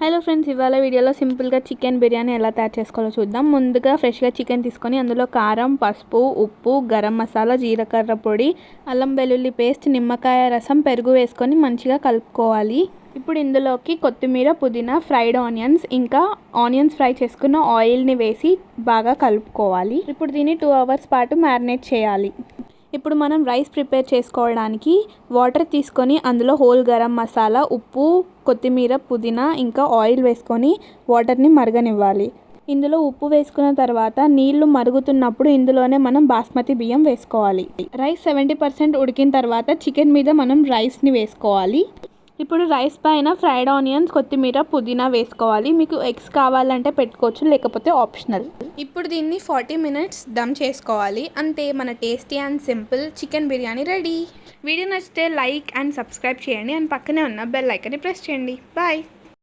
Hello friends, ఇవాళ వీడియోలో సింపుల్గా చికెన్ బిర్యానీ ఎలా తయారు చేసుకోవాలో చూద్దాం. ముందుగా ఫ్రెష్గా చికెన్ తీసుకొని అందులో కారం, పసుపు, ఉప్పు, గరం మసాలా, జీలకర్ర పొడి, అల్లం వెల్లుల్లి పేస్ట్, నిమ్మకాయ రసం, పెరుగు వేసుకొని మంచిగా కలుపుకోవాలి. ఇప్పుడు ఇందులోకి కొత్తిమీర, పుదీనా, ఫ్రైడ్ ఆనియన్స్, ఇంకా ఆనియన్స్ ఫ్రై చేసుకున్న ఆయిల్ని వేసి బాగా కలుపుకోవాలి. ఇప్పుడు దీన్ని 2 అవర్స్ పాటు మ్యారినేట్ చేయాలి. ఇప్పుడు మనం రైస్ ప్రిపేర్ చేసుకోవడానికి వాటర్ తీసుకొని అందులో హోల్ గరం మసాలా, ఉప్పు, కొత్తిమీర, పుదీనా ఇంకా ఆయిల్ వేసుకొని వాటర్ని మరగనివ్వాలి. ఇందులో ఉప్పు వేసుకున్న తర్వాత నీళ్లు మరుగుతున్నప్పుడు ఇందులోనే మనం బాస్మతి బియ్యం వేసుకోవాలి. రైస్ 70% ఉడికిన తర్వాత చికెన్ మీద మనం రైస్ని వేసుకోవాలి. ఇప్పుడు రైస్ పైన ఫ్రైడ్ ఆనియన్స్, కొత్తిమీర, పుదీనా వేసుకోవాలి. మీకు ఎగ్స్ కావాలంటే పెట్టుకోవచ్చు, లేకపోతే ఆప్షనల్. ఇప్పుడు దీన్ని 40 minutes దమ్ చేసుకోవాలి. అంతే, మన tasty and simple chicken biryani ready. Video నచ్చితే లైక్ అండ్ సబ్స్క్రైబ్ చేయండి అండ్ పక్కనే ఉన్న బెల్ ఐకాన్ని ప్రెస్ చేయండి. బాయ్.